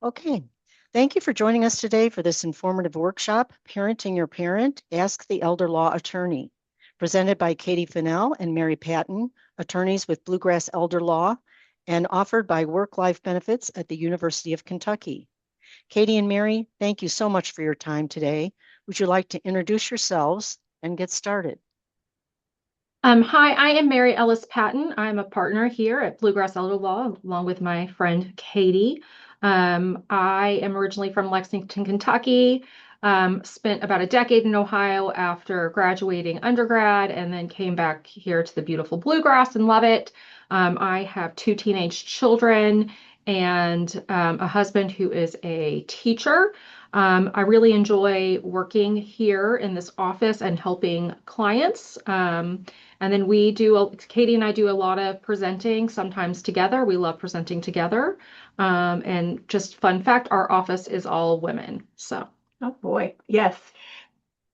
Okay. Thank you for joining us today for this informative workshop, Parenting Your Parent, Ask the Elder Law Attorney, presented by Katie Fennell and Mary Patton, attorneys with Bluegrass Elder Law, and offered by Work-Life Benefits at the University of Kentucky. Katie and Mary, thank you so much for your time today. Would you like to introduce yourselves and get started? Hi, I am Mary Ellis Patton. I'm a partner here at Bluegrass Elder Law, along with my friend Katie. I am originally from Lexington, Kentucky. Spent about a decade in Ohio after graduating undergrad, and then came back here to the beautiful Bluegrass and love it. I have two teenage children and a husband who is a teacher. I really enjoy working here in this office and helping clients. And then Katie and I do a lot of presenting, sometimes together. We love presenting together. And just fun fact, our office is all women. So, Oh boy, yes.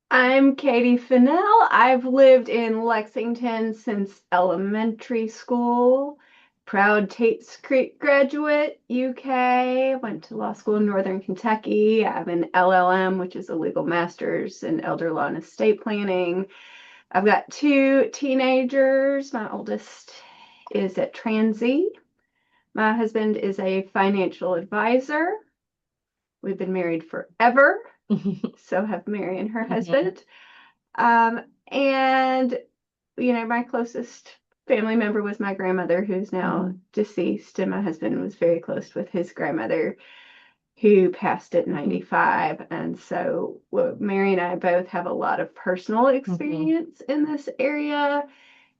I'm Katie Fennell. I've lived in Lexington since elementary school. Proud Tate's Creek graduate, UK. Went to law school in Northern Kentucky. I have an LLM, which is a legal master's in elder law and estate planning. I've got two teenagers. My oldest is at Transy. My husband is a financial advisor. We've been married forever. So have Mary and her husband. And, my closest family member was my grandmother, who's now deceased. And my husband was very close with his grandmother, who passed at 95. And so Mary and I both have a lot of personal experience in this area,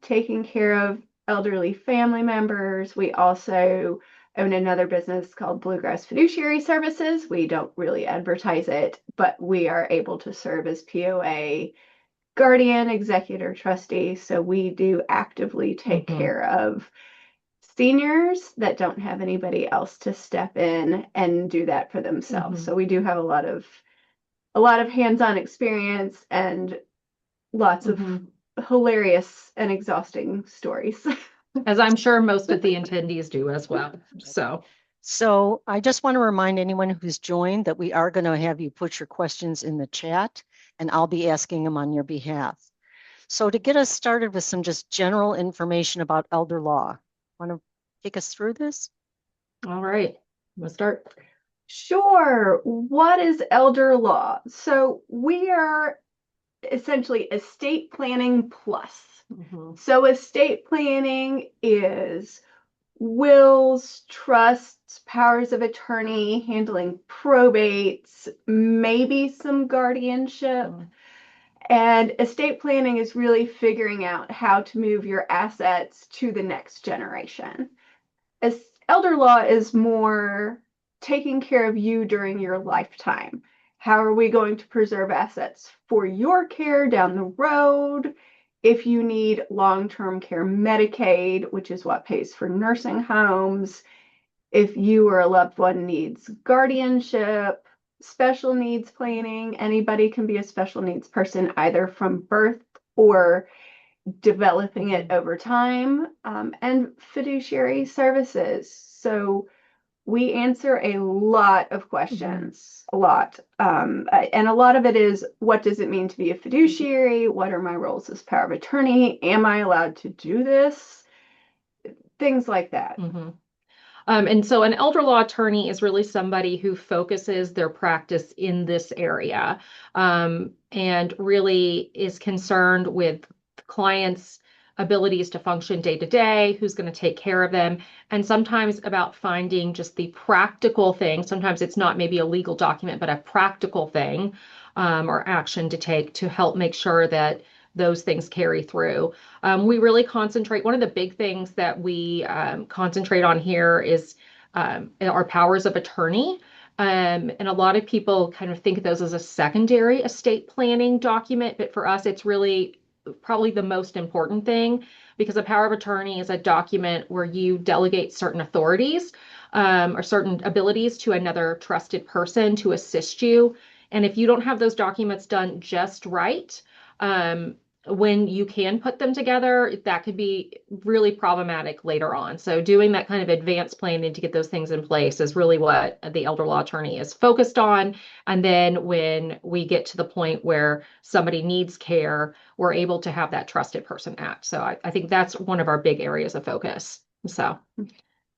taking care of elderly family members. We also own another business called Bluegrass Fiduciary Services. We don't really advertise it, but we are able to serve as POA, guardian, executor, trustee. So we do actively take care of seniors that don't have anybody else to step in and do that for themselves. So we do have a lot of hands-on experience and lots of hilarious and exhausting stories. as I'm sure most of the attendees do as well. So I just want to remind anyone who's joined that we are going to have you put your questions in the chat, and I'll be asking them on your behalf. So to get us started with some just general information about elder law, want to take us through this? All right, we'll start. Sure. What is elder law? So we are essentially estate planning plus. So estate planning is wills, trusts, powers of attorney, handling probates, maybe some guardianship. And estate planning is really figuring out how to move your assets to the next generation. As elder law is more taking care of you during your lifetime. How are we going to preserve assets for your care down the road? If you need long-term care Medicaid, which is what pays for nursing homes, if you or a loved one needs guardianship, special needs planning, anybody can be a special needs person either from birth or developing it over time, and fiduciary services. So we answer a lot of questions, a lot. And a lot of it is, what does it mean to be a fiduciary? What are my roles as power of attorney? Am I allowed to do this? Things like that. And so an elder law attorney is really somebody who focuses their practice in this area, and really is concerned with clients' abilities to function day to day, who's going to take care of them, and sometimes about finding just the practical thing. Sometimes it's not maybe a legal document, but a practical thing, or action to take to help make sure that those things carry through. We really concentrate, one of the big things that we concentrate on here is our powers of attorney. And a lot of people kind of think of those as a secondary estate planning document, but for us, it's really probably the most important thing, because a power of attorney is a document where you delegate certain authorities, or certain abilities to another trusted person to assist you. And if you don't have those documents done just right, when you can put them together, that could be really problematic later on. So doing that kind of advanced planning to get those things in place is really what the elder law attorney is focused on. And then when we get to the point where somebody needs care, we're able to have that trusted person act. So I think that's one of our big areas of focus. So,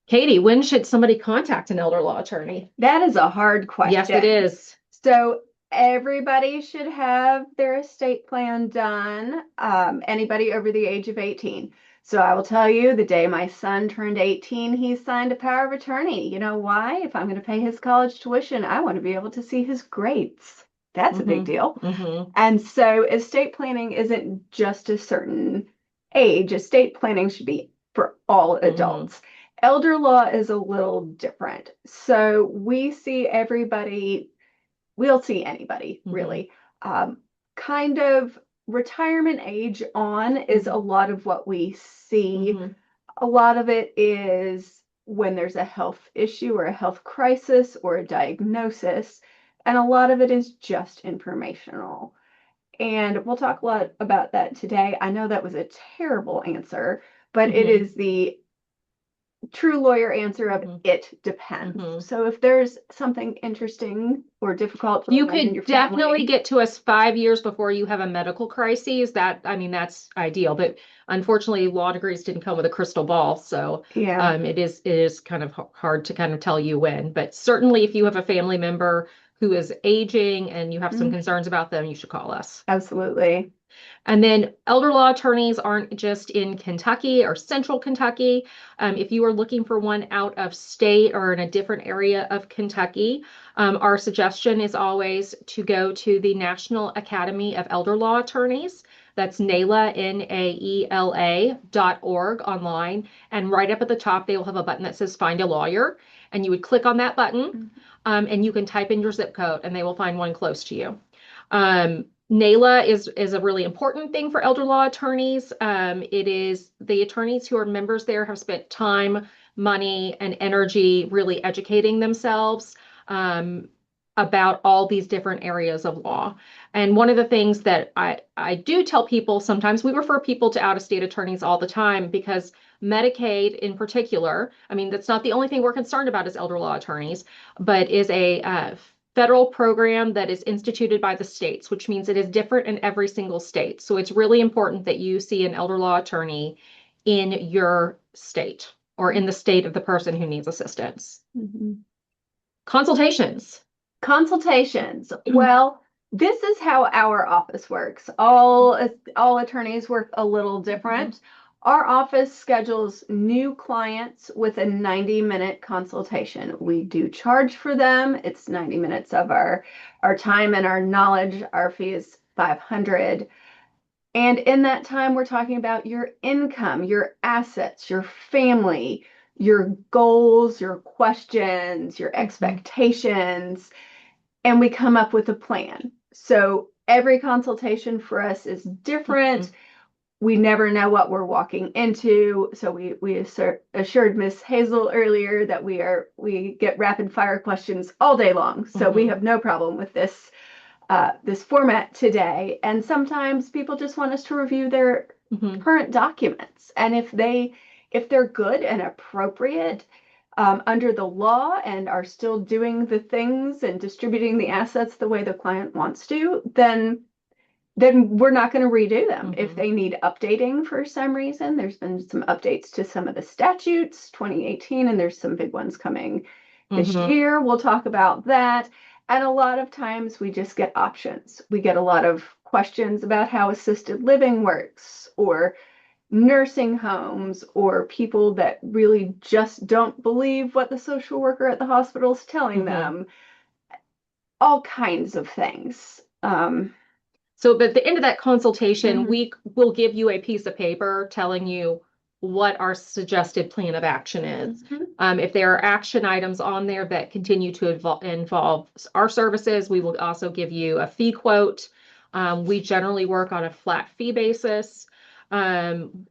Katie, when should somebody contact an elder law attorney? That is a hard question. Yes, it is. So everybody should have their estate plan done, anybody over the age of 18. So I will tell you, the day my son turned 18, he signed a power of attorney. You know why? If I'm going to pay his college tuition, I want to be able to see his grades. That's a big deal. And so estate planning isn't just a certain age. Estate planning should be for all adults. Elder law is a little different. So we see everybody, we'll see anybody really. Kind of retirement age on is a lot of what we see. A lot of it is when there's a health issue or a health crisis or a diagnosis, and a lot of it is just informational. And we'll talk a lot about that today. I know that was a terrible answer, but it is the true lawyer answer of it depends. So if there's something interesting or difficult for you in could your definitely family, get to us 5 years before you have a medical crisis. That, I mean, that's ideal. But unfortunately, law degrees didn't come with a crystal ball. So yeah, it is kind of hard to kind of tell you when. But certainly if you have a family member who is aging and you have some concerns about them, you should call us. absolutely. And then elder law attorneys aren't just in Kentucky or central Kentucky. If you are looking for one out of state or in a different area of Kentucky, our suggestion is always to go to the National Academy of Elder Law Attorneys. That's NAELA, NAELA.org online. And right up at the top, they will have a button that says Find a Lawyer. And you would click on that button and you can type in your zip code and they will find one close to you. NAELA is a really important thing for elder law attorneys. It is the attorneys who are members there have spent time, money, and energy really educating themselves about all these different areas of law. And one of the things that I do tell people, sometimes we refer people to out-of-state attorneys all the time because Medicaid in particular, I mean, that's not the only thing we're concerned about as elder law attorneys, but is a federal program that is instituted by the states, which means it is different in every single state. So it's really important that you see an elder law attorney in your state or in the state of the person who needs assistance. Consultations. Well, this is how our office works. All attorneys work a little different. Our office schedules new clients with a 90-minute consultation. We do charge for them. It's 90 minutes of our time and our knowledge. Our fee is $500. And in that time, we're talking about your income, your assets, your family, your goals, your questions, your expectations, and we come up with a plan. So every consultation for us is different. We never know what we're walking into. So we assured Miss Hazel earlier that we get rapid fire questions all day long. So we have no problem with this format today. And sometimes people just want us to review their current documents. And if they're good and appropriate under the law and are still doing the things and distributing the assets the way the client wants to, then we're not going to redo them. If they need updating for some reason, there's been some updates to some of the statutes, 2018, and there's some big ones coming this year. We'll talk about that. And a lot of times we just get options. We get a lot of questions about how assisted living works or nursing homes or people that really just don't believe what the social worker at the hospital is telling them. All kinds of things. So at the end of that consultation, we will give you a piece of paper telling you what our suggested plan of action is. If there are action items on there that continue to involve our services, we will also give you a fee quote. We generally work on a flat fee basis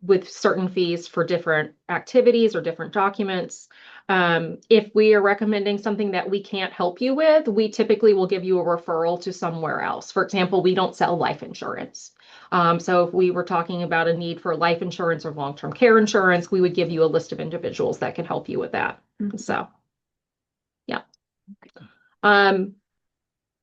with certain fees for different activities or different documents. If we are recommending something that we can't help you with, we typically will give you a referral to somewhere else. For example, we don't sell life insurance. So if we were talking about a need for life insurance or long-term care insurance, we would give you a list of individuals that can help you with that. So, yeah.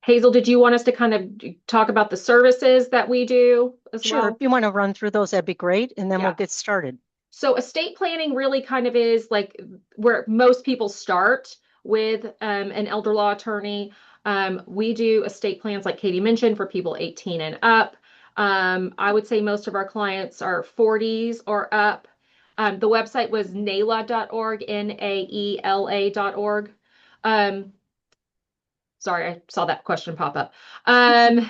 Hazel, did you want us to kind of talk about the services that we do as Sure, if well? you want to run through those, that'd be great, and then we'll Yeah. get started. So estate planning really kind of is like where most people start with an elder law attorney. We do estate plans, like Katie mentioned, for people 18 and up. I would say most of our clients are 40s or up. The website was naela.org, naela.org. Sorry, I saw that question pop up. And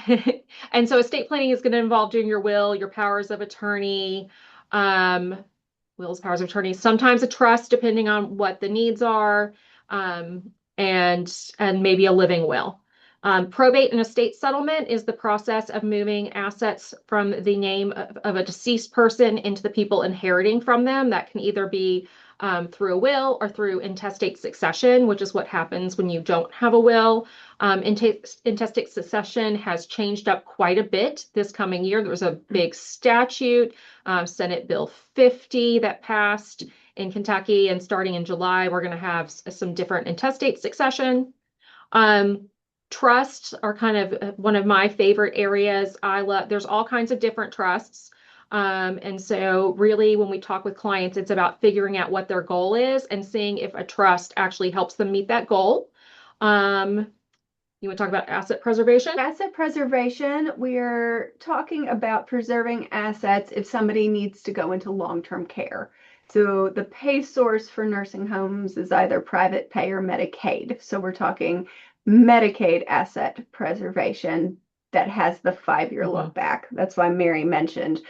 so estate planning is going to involve doing your will, your powers of attorney, wills, powers of attorney, sometimes a trust, depending on what the needs are, um, and maybe a living will. Probate and estate settlement is the process of moving assets from the name of a deceased person into the people inheriting from them. That can either be through a will or through intestate succession, which is what happens when you don't have a will. Intestate succession has changed up quite a bit this coming year. There was a big statute, Senate Bill 50, that passed in Kentucky, and starting in July, we're going to have some different intestate succession. Trusts are kind of one of my favorite areas. There's all kinds of different trusts. And so really when we talk with clients, it's about figuring out what their goal is and seeing if a trust actually helps them meet that goal. You want to talk about asset preservation? Asset preservation, we're talking about preserving assets if somebody needs to go into long-term care. So the pay source for nursing homes is either private pay or Medicaid. So we're talking Medicaid asset preservation that has the 5-year look back. That's why Mary mentioned,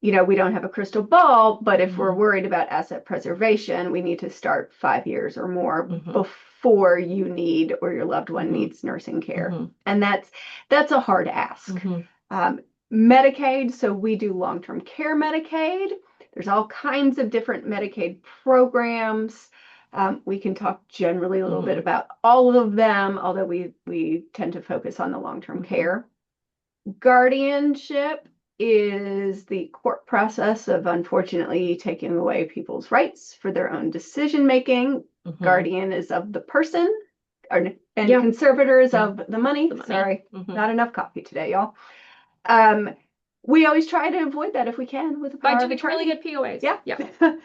we don't have a crystal ball, but if we're worried about asset preservation, we need to start 5 years or more before you need or your loved one needs nursing care. And that's a hard ask. Medicaid, so we do long-term care Medicaid. There's all kinds of different Medicaid programs. We can talk generally a little bit about all of them, although we tend to focus on the long-term care. Guardianship is the court process of unfortunately taking away people's rights for their own decision making. Guardian is of the person, and conservator is of the money. Sorry, not enough coffee today, y'all. We always try to avoid that if we can with the power of attorney. Really good POAs. Yeah.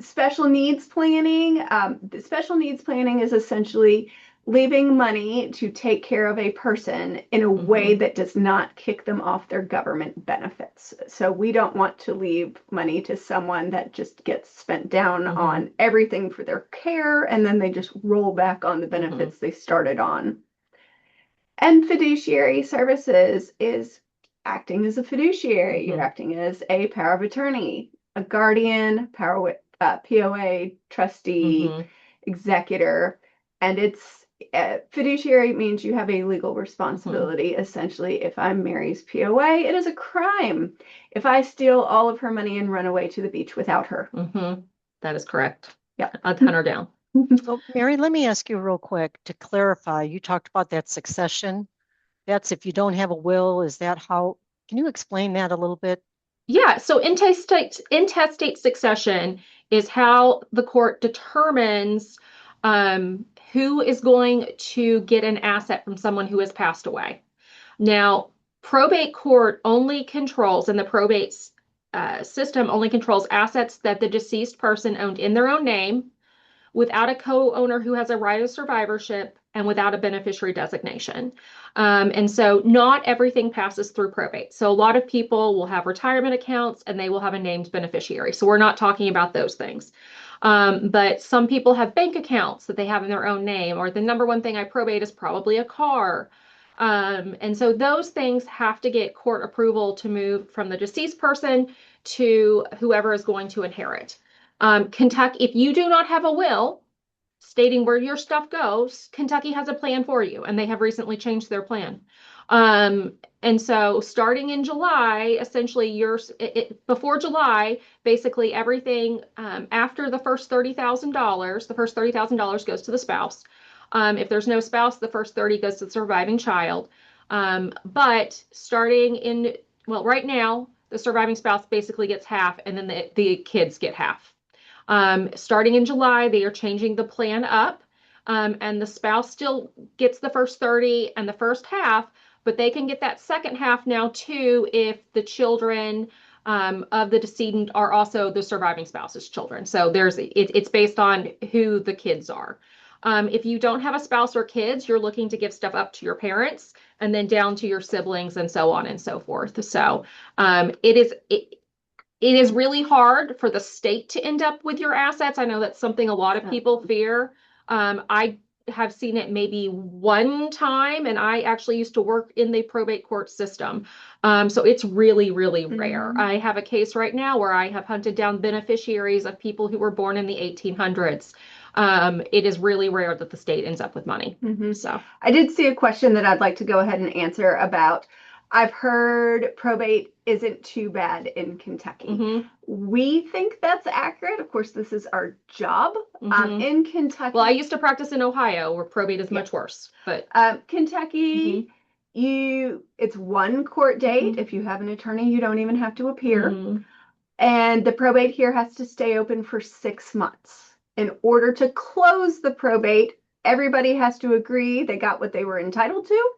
Special needs planning. The special needs planning is essentially leaving money to take care of a person in a way that does not kick them off their government benefits. So we don't want to leave money to someone that just gets spent down on everything for their care, and then they just roll back on the benefits they started on. And fiduciary services is acting as a fiduciary. You're acting as a power of attorney, a guardian, POA, trustee, executor, and it's fiduciary means you have a legal responsibility. Essentially, if I'm Mary's POA, it is a crime if I steal all of her money and run away to the beach without her. That is correct. Yeah, I'll hunt her down. So, Mary, let me ask you real quick to clarify. You talked about that succession. That's if you don't have a will. Is that how? Can you explain that a little bit? Yeah, so intestate succession is how the court determines who is going to get an asset from someone who has passed away. Now, probate court only controls, and the probate system only controls assets that the deceased person owned in their own name, without a co-owner who has a right of survivorship, and without a beneficiary designation. And so not everything passes through probate. So a lot of people will have retirement accounts and they will have a named beneficiary. So we're not talking about those things. But some people have bank accounts that they have in their own name, or the number one thing I probate is probably a car. And so those things have to get court approval to move from the deceased person to whoever is going to inherit. Kentucky, if you do not have a will stating where your stuff goes, Kentucky has a plan for you, and they have recently changed their plan. And so starting in July, essentially before July, basically everything after the first $30,000 goes to the spouse. If there's no spouse, the first 30 goes to the surviving child. But starting in Well, right now, the surviving spouse basically gets half, and then the kids get half. Starting in July, they are changing the plan up, and the spouse still gets the first 30 and the first half, but they can get that second half now too if the children of the decedent are also the surviving spouse's children. So it's based on who the kids are. If you don't have a spouse or kids, you're looking to give stuff up to your parents and then down to your siblings and so on and so forth. So it is really hard for the state to end up with your assets. I know that's something a lot of people fear. I have seen it maybe one time, and I actually used to work in the probate court system. So it's really, really rare. Mhm. I have a case right now where I have hunted down beneficiaries of people who were born in the 1800s. It is really rare that the state ends up with money. Mhm. So I did see a question that I'd like to go ahead and answer about. I've heard probate isn't too bad in Kentucky. mhm, We think that's accurate. Of course, this is our job. mhm. In Kentucky, Well, I used to practice in Ohio where probate is Yeah. much worse, but Kentucky, it's one court date. Mhm. If you have an attorney, you don't even have to appear. Mhm. And the probate here has to stay open for 6 months. In order to close the probate, everybody has to agree they got what they were entitled to.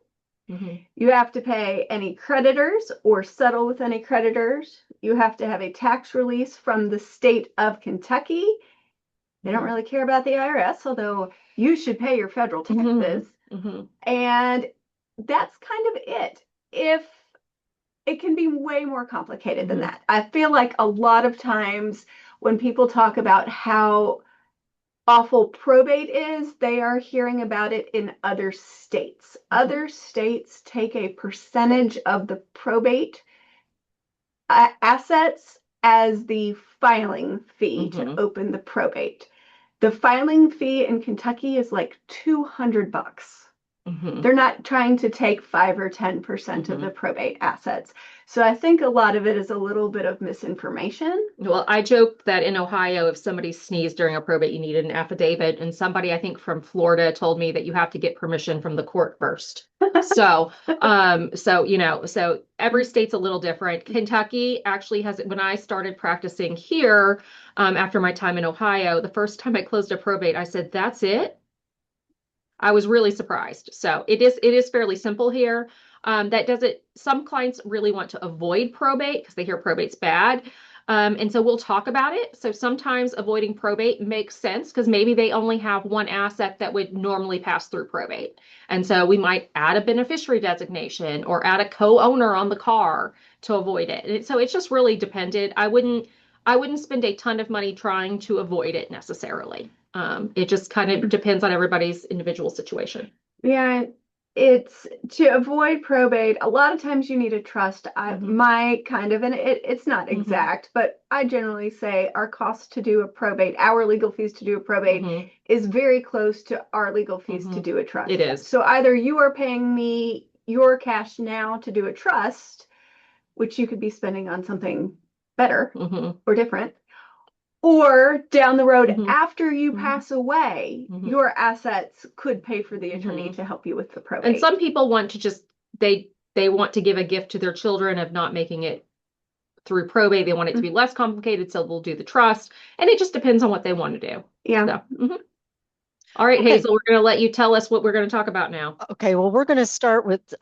Mhm. You have to pay any creditors or settle with any creditors. You have to have a tax release from the state of Kentucky. They don't Mhm. really care about the IRS, although you should pay your federal Mhm. taxes. Mhm. And that's kind of it. If it can be way more complicated than Mhm. that. I feel like a lot of times when people talk about how awful probate is, they are hearing about it in other states. Other states take a percentage of the probate assets as the filing fee to Mhm. open the probate. The filing fee in Kentucky is like $200. Mhm. They're not trying to take 5 or 10% of the Mhm. probate assets. So I think a lot of it is a little bit of misinformation. Well, I joked that in Ohio, if somebody sneezed during a probate, you needed an affidavit, and somebody I think from Florida told me that you have to get permission from the court first. So, so every state's a little different. Kentucky actually has, when I started practicing here, after my time in Ohio, the first time I closed a probate, I said, "That's it." I was really surprised. So it is fairly simple here. That doesn't, some clients really want to avoid probate because they hear probate's bad. And so we'll talk about it. So sometimes avoiding probate makes sense because maybe they only have one asset that would normally pass through probate. And so we might add a beneficiary designation or add a co-owner on the car to avoid it. And so it's just really dependent. I wouldn't spend a ton of money trying to avoid it necessarily. It just kind of depends on everybody's individual situation. Yeah, it's to avoid probate. A lot of times you need a trust. Mhm. My kind of, and it's not Mhm. exact, but I generally say our cost to do a probate, our legal fees to do a probate Mhm. is very close to our legal fees to Mhm. do a It trust. is. So either you are paying me your cash now to do a trust, which you could be spending on something better Mhm. or different, or down the road Mhm. after you Mhm. pass away, Mhm. your assets could pay for the attorney Mhm. to help you with the And probate. some people want to just they want to give a gift to their children of not making it through probate. They want it to be less complicated, so they'll do the trust. And it just depends on what they want to do. Yeah. So, all right, Okay. Hazel, we're going to let you tell us what we're going to talk about now. Okay, well, we're going to start with,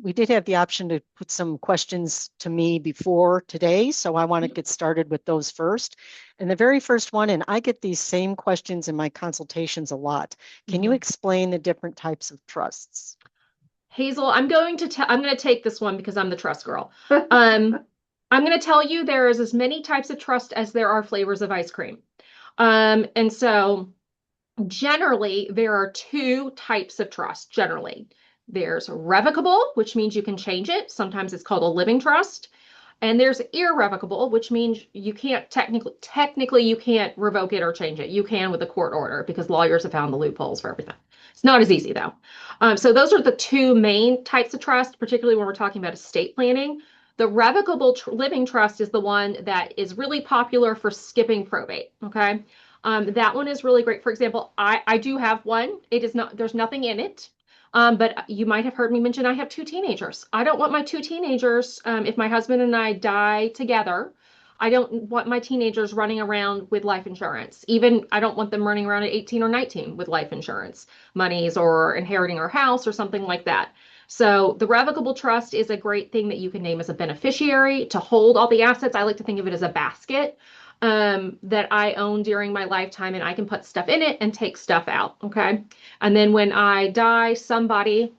we did have the option to put some questions to me before today, so I want to get started with those first. And the very first one, and I get these same questions in my consultations a lot. Can you Mhm. explain the different types of trusts? Hazel, I'm going to take this one because I'm the trust girl. Um, I'm going to tell you there is as many types of trust as there are flavors of ice cream. And so generally there are two types of trust. Generally, there's revocable, which means you can change it. Sometimes it's called a living trust. And there's irrevocable, which means you can't technically you can't revoke it or change it. You can with a court order because lawyers have found the loopholes for everything. It's not as easy though. So those are the two main types of trust, particularly when we're talking about estate planning. The revocable living trust is the one that is really popular for skipping probate. Okay. That one is really great. For example, I do have one. It is not, there's nothing in it. But you might have heard me mention I have two teenagers. I don't want my two teenagers, if my husband and I die together, I don't want my teenagers running around with life insurance. Even I don't want them running around at 18 or 19 with life insurance monies or inheriting our house or something like that. So the revocable trust is a great thing that you can name as a beneficiary to hold all the assets. I like to think of it as a basket that I own during my lifetime, and I can put stuff in it and take stuff out. Okay. And then when I die, somebody,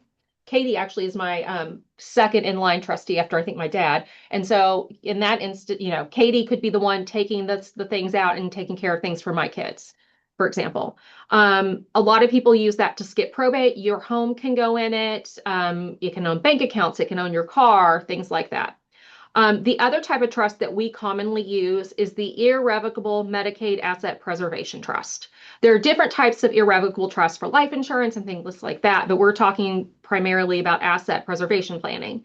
Katie actually is my second in line trustee after I think my dad. And so in that instant, Katie could be the one taking the things out and taking care of things for my kids, for example. A lot of people use that to skip probate. Your home can go in it. You can own bank accounts. It can own your car, things like that. The other type of trust that we commonly use is the Irrevocable Medicaid Asset Preservation Trust. There are different types of irrevocable trusts for life insurance and things like that, but we're talking primarily about asset preservation planning.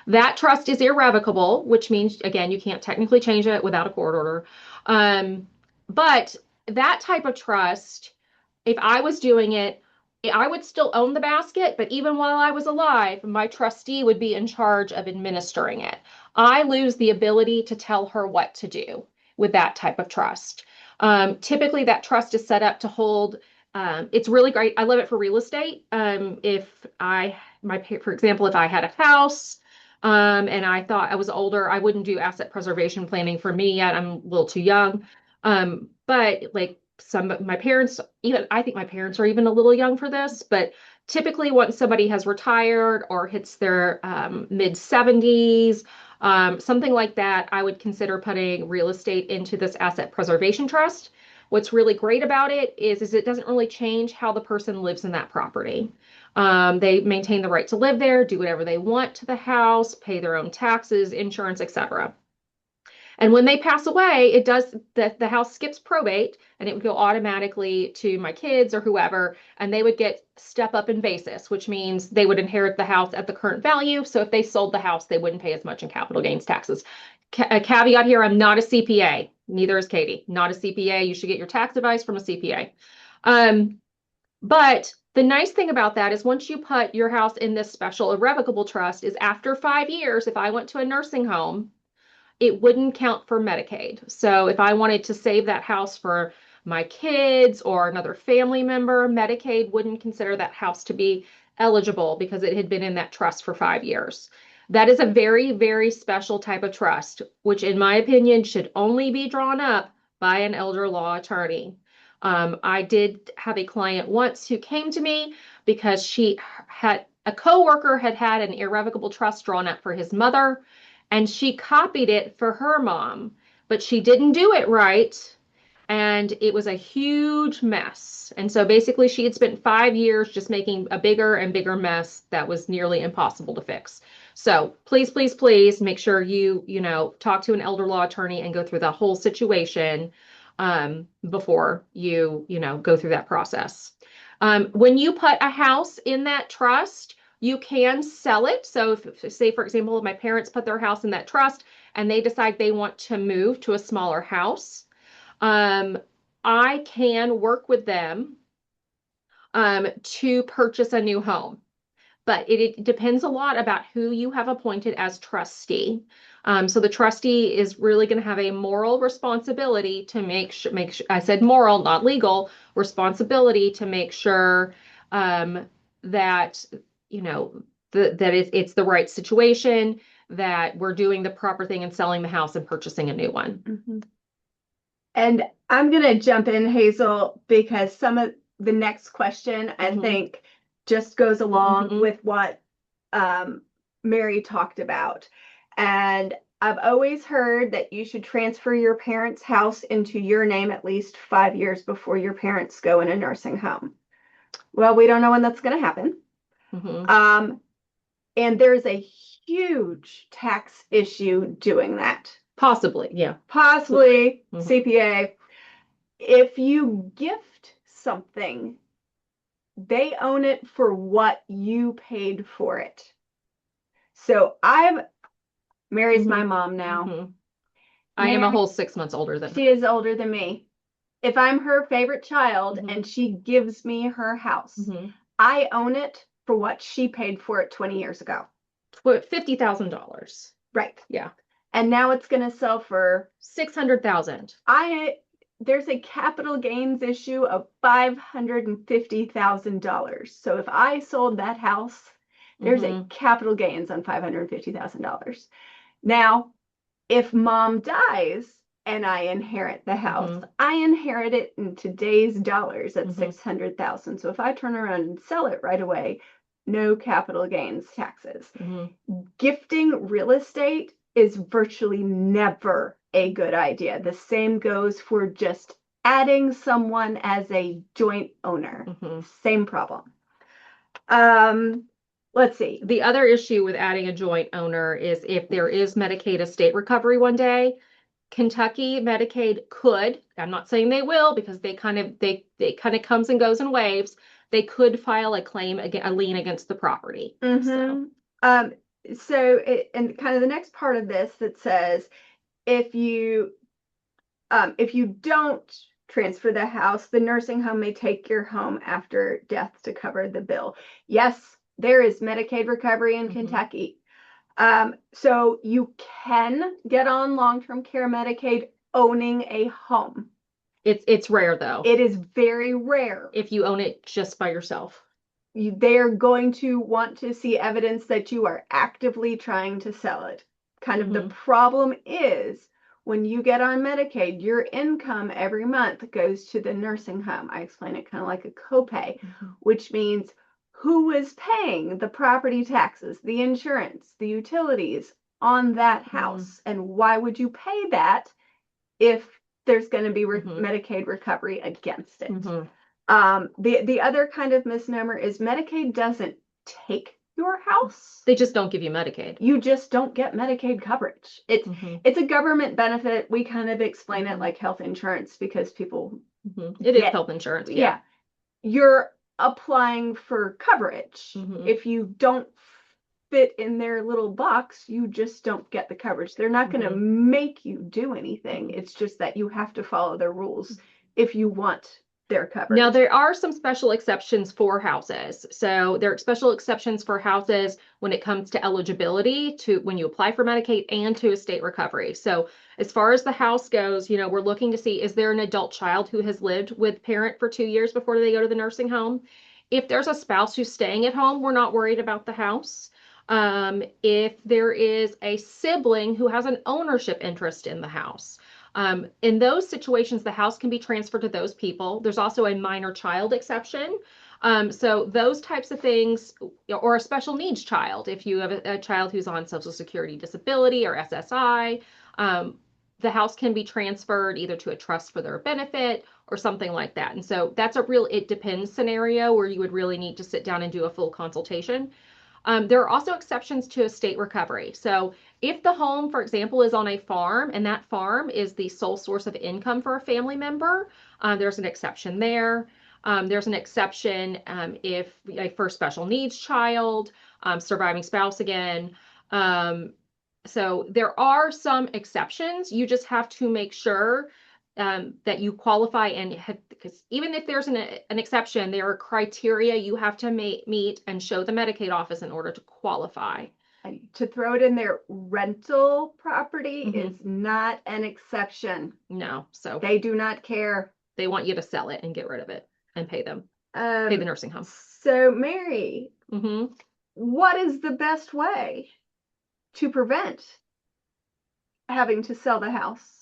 That trust is irrevocable, which means, again, you can't technically change it without a court order. But that type of trust, if I was doing it, I would still own the basket, but even while I was alive, my trustee would be in charge of administering it. I lose the ability to tell her what to do with that type of trust. Typically, that trust is set up to hold. It's really great. I love it for real estate. For example, if I had a house, and I thought I was older, I wouldn't do asset preservation planning for me yet. I'm a little too young. But like my parents, even I think my parents are even a little young for this, but typically once somebody has retired or hits their mid 70s, something like that, I would consider putting real estate into this asset preservation trust. What's really great about it is it doesn't really change how the person lives in that property. They maintain the right to live there, do whatever they want to the house, pay their own taxes, insurance, etc. And when they pass away, it does the house skips probate and it would go automatically to my kids or whoever, and they would get step up in basis, which means they would inherit the house at the current value. So if they sold the house, they wouldn't pay as much in capital gains taxes. A caveat here, I'm not a CPA. Neither is Katie. Not a CPA. You should get your tax advice from a CPA. But the nice thing about that is once you put your house in this special irrevocable trust is after 5 years, if I went to a nursing home, it wouldn't count for Medicaid. So if I wanted to save that house for my kids or another family member, Medicaid wouldn't consider that house to be eligible because it had been in that trust for 5 years. That is a very, very special type of trust, which in my opinion should only be drawn up by an elder law attorney. I did have a client once who came to me because a coworker had had an irrevocable trust drawn up for his mother, and she copied it for her mom, but she didn't do it right. And it was a huge mess. And so basically she had spent 5 years just making a bigger and bigger mess that was nearly impossible to fix. So please, please, please make sure you talk to an elder law attorney and go through the whole situation before you go through that process. When you put a house in that trust, you can sell it. So if, say, for example, if my parents put their house in that trust and they decide they want to move to a smaller house, I can work with them to purchase a new home. But it depends a lot about who you have appointed as trustee. So the trustee is really going to have a moral responsibility to make sure, I said moral, not legal, responsibility to make sure that it's the right situation, that we're doing the proper thing and selling the house and purchasing a new one. Mm-hmm. And I'm going to jump in, Hazel, because some of the next question, I think, just goes along with what Mary talked about. And I've always heard that you should transfer your parents' house into your name at least 5 years before your parents go in a nursing home. Well, we don't know when that's going to happen. And there's a huge tax issue doing that. Possibly, yeah. Possibly, CPA. If you gift something, they own it for what you paid for it. So Mary's my mom now. I am a whole 6 months older than her. She is older than me. If I'm her favorite child and she gives me her house, I own it for what she paid for it 20 years ago. $50,000. Right. Yeah. And now it's going to sell for $600,000. There's a capital gains issue of $550,000. So if I sold that house, there's a capital gains on $550,000. Now, if mom dies and I inherit the house, I inherit it in today's dollars at $600,000. So if I turn around and sell it right away, no capital gains taxes. Gifting real estate is virtually never a good idea. The same goes for just adding someone as a joint owner. Same problem. Let's see. The other issue with adding a joint owner is if there is Medicaid estate recovery one day, Kentucky Medicaid could, I'm not saying they will because they kind of comes and goes in waves. They could file a claim, a lien against the property. And kind of the next part of this that says if you don't transfer the house, the nursing home may take your home after death to cover the bill. Yes, there is Medicaid recovery in Kentucky. So you can get on long-term care Medicaid owning a home. It's rare though. It is very rare. If you own it just by yourself. They're going to want to see evidence that you are actively trying to sell it. Kind of the problem is when you get on Medicaid, your income every month goes to the nursing home. I explain it kind of like a copay, which means who is paying the property taxes, the insurance, the utilities on that house, and why would you pay that if there's going to be Medicaid recovery against it? The other kind of misnomer is Medicaid doesn't take your house. They just don't give you Medicaid. You just don't get Medicaid coverage. It's a government benefit. We kind of explain it like health insurance because people it is health insurance. Yeah. You're applying for coverage. If you don't fit in their little box, you just don't get the coverage. They're not going to make you do anything. It's just that you have to follow their rules if you want their coverage. Now, there are some special exceptions for houses. So there are special exceptions for houses when it comes to eligibility to when you apply for Medicaid and to estate recovery. So as far as the house goes, we're looking to see, is there an adult child who has lived with parent for 2 years before they go to the nursing home? If there's a spouse who's staying at home, we're not worried about the house. If there is a sibling who has an ownership interest in the house, in those situations, the house can be transferred to those people. There's also a minor child exception. So those types of things, or a special needs child, if you have a child who's on Social Security disability or SSI, the house can be transferred either to a trust for their benefit or something like that. And so that's a real it depends scenario where you would really need to sit down and do a full consultation. There are also exceptions to estate recovery. So if the home, for example, is on a farm and that farm is the sole source of income for a family member, there's an exception there. There's an exception if for special needs child, surviving spouse again. So there are some exceptions. You just have to make sure that you qualify and because even if there's an exception, there are criteria you have to meet and show the Medicaid office in order to qualify. And to throw it in there, rental property is not an exception. No, so they do not care. They want you to sell it and get rid of it and pay them, pay the nursing home. So Mary, what is the best way to prevent having to sell the house?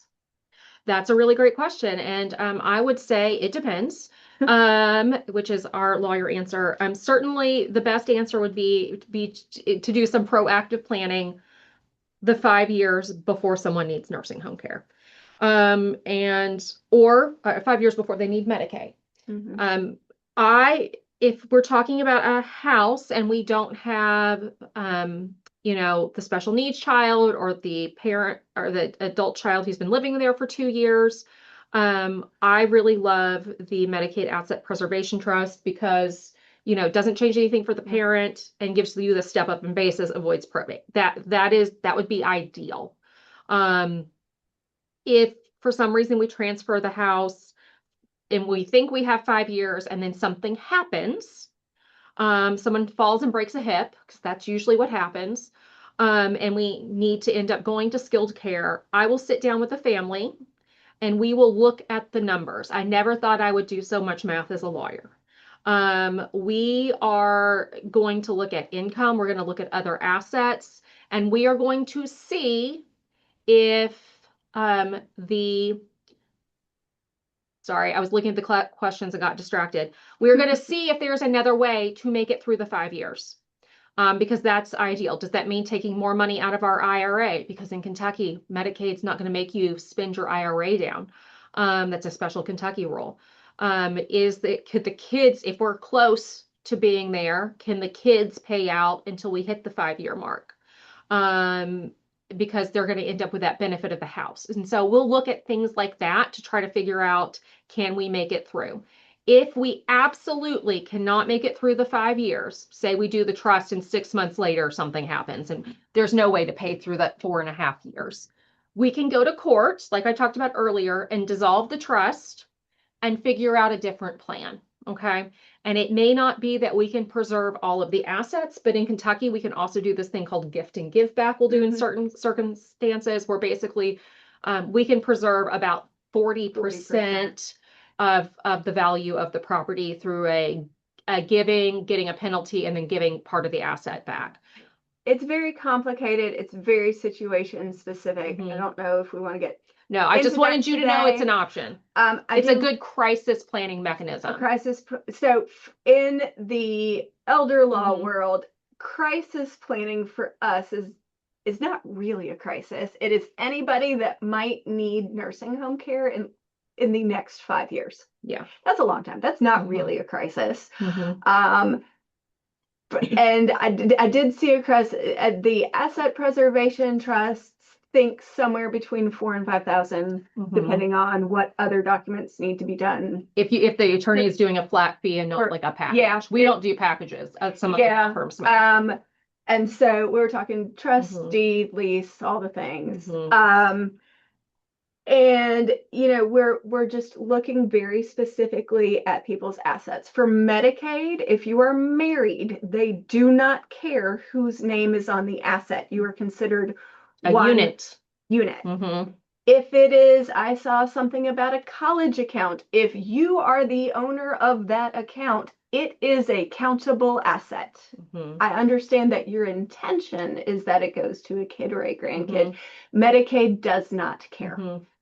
That's a really great question. And I would say it depends, which is our lawyer answer. Certainly the best answer would be to do some proactive planning the 5 years before someone needs nursing home care. Or 5 years before they need Medicaid. If we're talking about a house and we don't have the special needs child or the parent or the adult child who's been living there for 2 years. I really love the Medicaid Asset Preservation Trust because, it doesn't change anything for the parent and gives you the step up in basis, avoids probate. That would be ideal. If for some reason we transfer the house and we think we have 5 years and then something happens, Someone falls and breaks a hip, because that's usually what happens, and we need to end up going to skilled care, I will sit down with the family and we will look at the numbers. I never thought I would do so much math as a lawyer. We are going to look at income, we're going to look at other assets, and we are going to see if the sorry, I was looking at the questions and got distracted. We're going to see if there's another way to make it through the 5 years. Because that's ideal. Does that mean taking more money out of our IRA? Because in Kentucky, Medicaid's not going to make you spend your IRA down. That's a special Kentucky rule. Could the kids, if we're close to being there, can the kids pay out until we hit the 5-year mark? Because they're going to end up with that benefit of the house. And so we'll look at things like that to try to figure out, can we make it through? If we absolutely cannot make it through the 5 years, say we do the trust and 6 months later something happens and there's no way to pay through that 4.5 years, we can go to court, like I talked about earlier, and dissolve the trust and figure out a different plan. Okay. And it may not be that we can preserve all of the assets, but in Kentucky, we can also do this thing called gift and give back. We'll do in certain circumstances where basically we can preserve about 40% of the value of the property through a giving, getting a penalty, and then giving part of the asset back. It's very complicated. It's very situation specific. I don't know if we want to get No, I just wanted you to know it's an option. It's a good crisis planning mechanism. So in the elder law world, crisis planning for us is not really a crisis. It is anybody that might need nursing home care in the next 5 years. Yeah. That's a long time. That's not really a crisis. And I did see a crisis. The asset preservation trusts think somewhere between 4,000 and 5,000, depending on what other documents need to be done. If the attorney is doing a flat fee and not like a package. Yeah. We don't do packages. Some of the firms might. And so we were talking trust, deed, lease, all the things. And we're just looking very specifically at people's assets. For Medicaid, if you are married, they do not care whose name is on the asset. You are considered a unit. If it is, I saw something about a college account. If you are the owner of that account, it is a countable asset. I understand that your intention is that it goes to a kid or a grandkid. Medicaid does not care.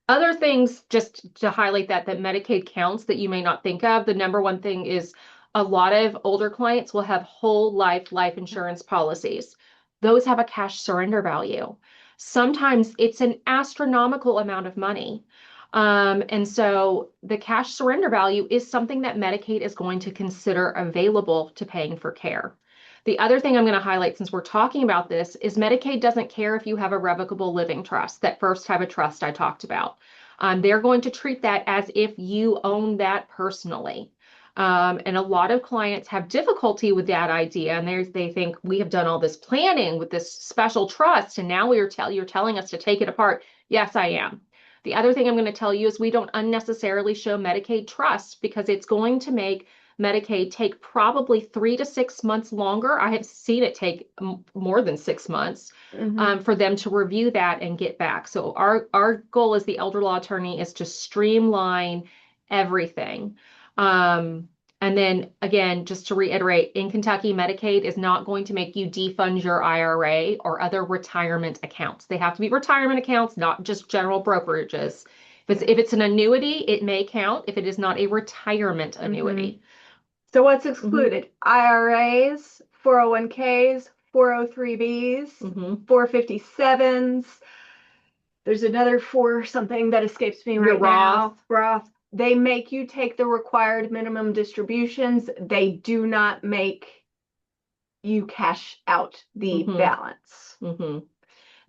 Other things, just to highlight that Medicaid counts that you may not think of. The number one thing is a lot of older clients will have whole life insurance policies. Those have a cash surrender value. Sometimes it's an astronomical amount of money. And so the cash surrender value is something that Medicaid is going to consider available to paying for care. The other thing I'm going to highlight, since we're talking about this, is Medicaid doesn't care if you have a revocable living trust, that first type of trust I talked about. They're going to treat that as if you own that personally. And a lot of clients have difficulty with that idea, and they think, we have done all this planning with this special trust, and now you're telling us to take it apart. Yes, I am. The other thing I'm going to tell you is we don't unnecessarily show Medicaid trust, because it's going to make Medicaid take probably 3 to 6 months longer. I have seen it take more than 6 months for them to review that and get back. So our goal as the elder law attorney is to streamline everything. And then again, just to reiterate, in Kentucky, Medicaid is not going to make you defund your IRA or other retirement accounts. They have to be retirement accounts, not just general brokerages. If it's an annuity, it may count if it is not a retirement annuity. So what's excluded? IRAs, 401ks, 403bs, 457s. There's another 4 something that escapes me right now. Roth. They make you take the required minimum distributions. They do not make you cash out the balance.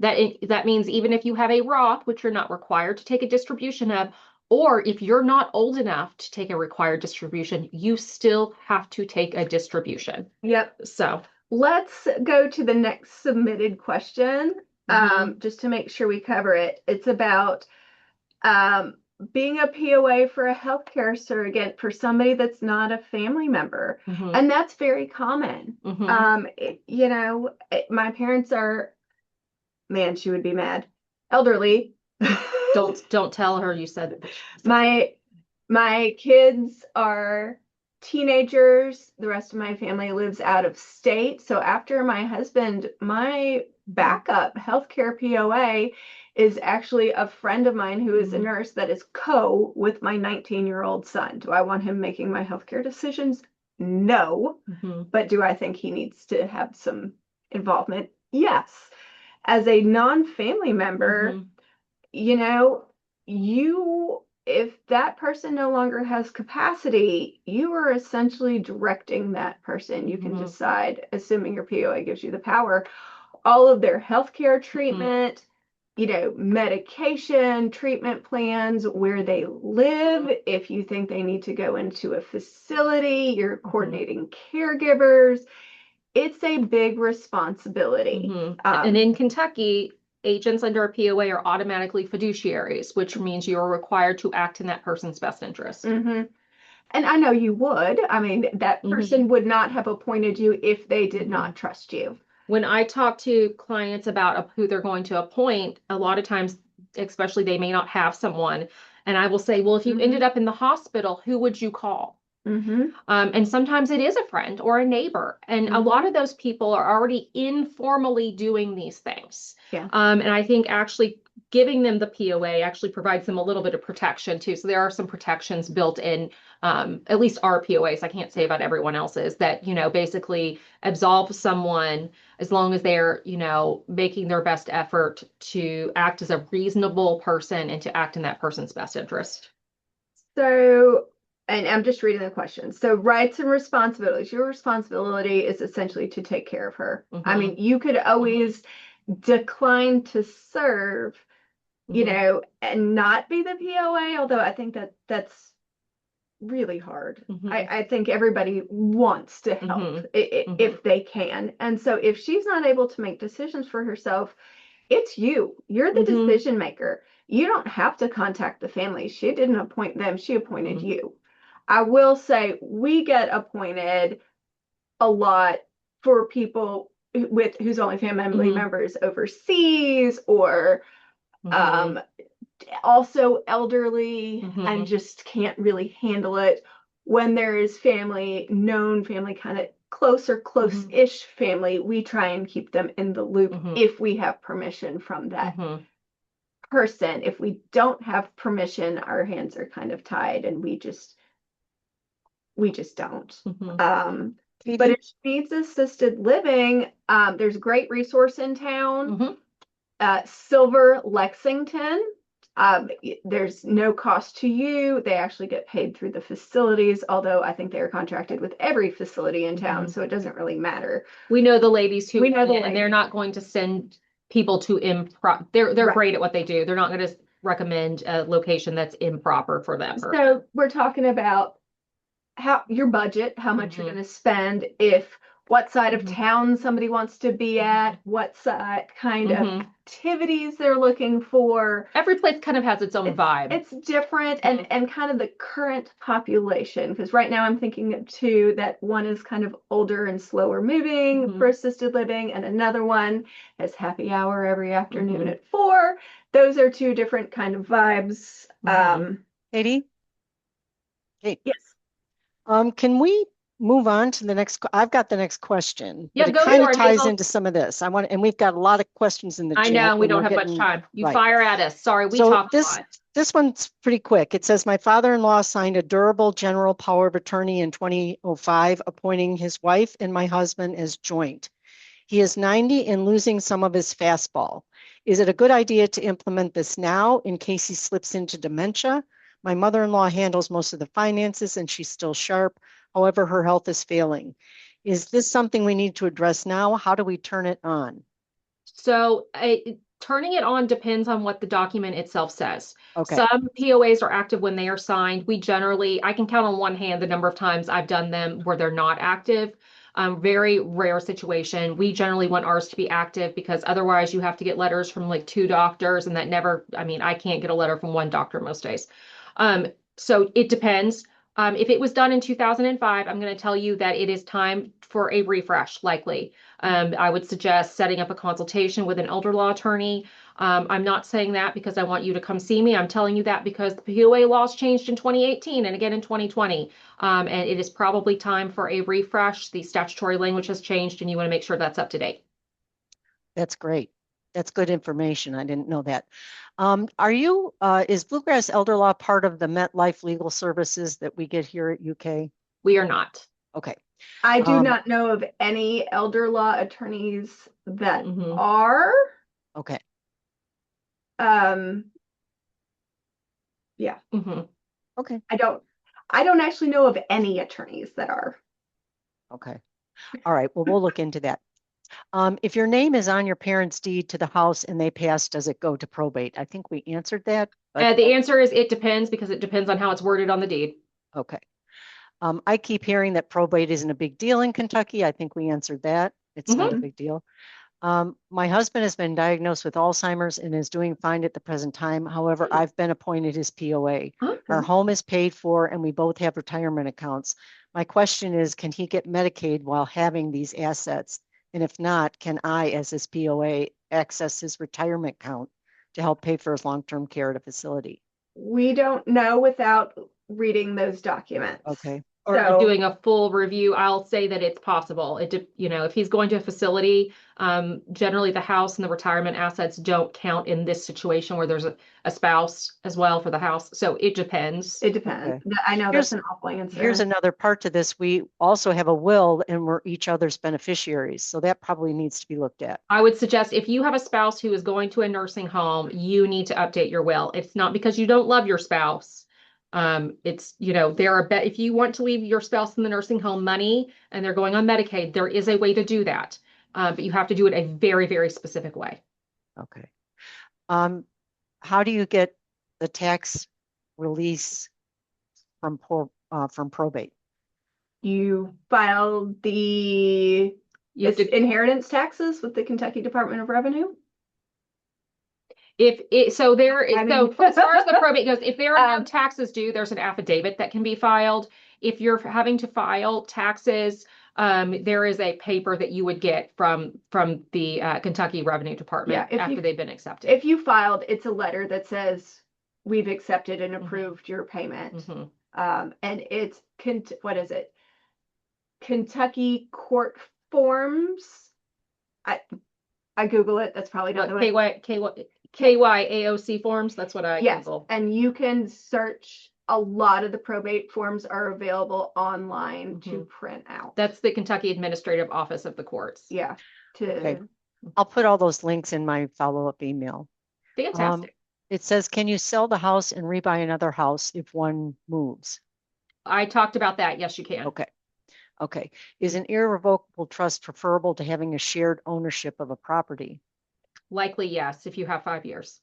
That means even if you have a Roth, which you're not required to take a distribution of, or if you're not old enough to take a required distribution, you still have to take a distribution. Yep. So let's go to the next submitted question, just to make sure we cover it. It's about being a POA for a healthcare surrogate for somebody that's not a family member. And that's very common. My parents are, man, she would be mad, elderly. Don't tell her you said my kids are teenagers. The rest of my family lives out of state. So after my husband, my backup healthcare POA is actually a friend of mine who is a nurse that is with my 19-year-old son. Do I want him making my healthcare decisions? No. But do I think he needs to have some involvement? Yes. As a non-family member, if that person no longer has capacity, you are essentially directing that person. You can decide, assuming your POA gives you the power, all of their healthcare treatment, medication, treatment plans, where they live. If you think they need to go into a facility, you're coordinating caregivers. It's a big responsibility. And in Kentucky, agents under a POA are automatically fiduciaries, which means you're required to act in that person's best interest. And I know you would. I mean, that person would not have appointed you if they did not trust you. When I talk to clients about who they're going to appoint, a lot of times, especially they may not have someone. And I will say, well, if you ended up in the hospital, who would you call? And sometimes it is a friend or a neighbor. And a lot of those people are already informally doing these things. Yeah. And I think actually giving them the POA actually provides them a little bit of protection too. So there are some protections built in, at least our POAs, I can't say about everyone else's, that, basically absolve someone as long as they're, making their best effort to act as a reasonable person and to act in that person's best interest. So, and I'm just reading the question. So rights and responsibilities. Your responsibility is essentially to take care of her. I mean, you could always decline to serve, and not be the POA, although I think that's really hard. I think everybody wants to help if they can. And so if she's not able to make decisions for herself, it's you. You're the decision maker. You don't have to contact the family. She didn't appoint them. She appointed you. I will say we get appointed a lot for people whose only family members overseas, or also elderly and just can't really handle it. When there is known family, kind of close-ish family, we try and keep them in the loop if we have permission from that person. If we don't have permission, our hands are kind of tied and we just don't. But if she needs assisted living, there's a great resource in town, Silver Lexington. There's no cost to you. They actually get paid through the facilities, although I think they're contracted with every facility in town, so it doesn't really matter. We know the ladies who and they're not going to send people to they're great at what they do. They're not going to recommend a location that's improper for them. So we're talking about your budget, how much you're going to spend, what side of town somebody wants to be at, what side kind of activities they're looking for. Every place kind of has its own vibe. It's different, and kind of the current population, because right now I'm thinking of two, that one is kind of older and slower moving for assisted living, and another one has happy hour every afternoon at 4. Those are two different kind of vibes. Katie? Hey. Yes. Can we move on to the next? I've got the next question. Yeah, but it kind of ties into some of this. and we've got a lot of questions in the chat. I know we don't have much time. You fire at us. Sorry, we talked a lot. This one's pretty quick. It says, my father-in-law signed a durable general power of attorney in 2005, appointing his wife and my husband as joint. He is 90 and losing some of his fastball. Is it a good idea to implement this now in case he slips into dementia? My mother-in-law handles most of the finances and she's still sharp. However, her health is failing. Is this something we need to address now? How do we turn it on? So turning it on depends on what the document itself says. Okay. Some POAs are active when they are signed. I can count on one hand the number of times I've done them where they're not active. Very rare situation. We generally want ours to be active because otherwise you have to get letters from like 2 doctors, and that never, I mean, I can't get a letter from 1 doctor most days. So it depends. If it was done in 2005, I'm going to tell you that it is time for a refresh, likely. I would suggest setting up a consultation with an elder law attorney. I'm not saying that because I want you to come see me. I'm telling you that because the POA laws changed in 2018 and again in 2020. And it is probably time for a refresh. The statutory language has changed, and you want to make sure that's up to date. That's great. That's good information. I didn't know that. Is Bluegrass Elder Law part of the MetLife legal services that we get here at UK? We are not. Okay. I do not know of any elder law attorneys that are. Okay. Yeah. Okay. I don't actually know of any attorneys that are. Okay. All right. Well, we'll look into that. If your name is on your parents' deed to the house and they pass, does it go to probate? I think we answered that. But the answer is it depends because it depends on how it's worded on the deed. Okay. I keep hearing that probate isn't a big deal in Kentucky. I think we answered that. It's not a big deal. My husband has been diagnosed with Alzheimer's and is doing fine at the present time. However, I've been appointed his POA. Our home is paid for and we both have retirement accounts. My question is, can he get Medicaid while having these assets? And if not, can I, as his POA, access his retirement account to help pay for his long-term care at a facility? We don't know without reading those documents. Okay. Or doing a full review. I'll say that it's possible. If he's going to a facility, generally the house and the retirement assets don't count in this situation where there's a spouse as well for the house. So it depends. It depends. Okay. I know that's an awful answer. Here's another part to this. We also have a will and we're each other's beneficiaries. So that probably needs to be looked at. I would suggest if you have a spouse who is going to a nursing home, you need to update your will. It's not because you don't love your spouse. If you want to leave your spouse in the nursing home money and they're going on Medicaid, there is a way to do that. But you have to do it a very, very specific way. Okay. How do you get the tax release from probate? You file the inheritance taxes with the Kentucky Department of Revenue. As far as the probate goes, if there are no taxes due, there's an affidavit that can be filed. If you're having to file taxes, there is a paper that you would get from the Kentucky Revenue Department after they've been accepted. If you filed, it's a letter that says we've accepted and approved your payment. And it's what is it? Kentucky Court Forms. I Google it. That's probably not the way. KYAOC forms. That's what I Google. And you can search. A lot of the probate forms are available online to print out. That's the Kentucky Administrative Office of the courts. Yeah. Okay. I'll put all those links in my follow-up email. Fantastic. It says, can you sell the house and rebuy another house if one moves? I talked about that. Yes, you can. Okay. Is an irrevocable trust preferable to having a shared ownership of a property? Likely, yes, if you have 5 years.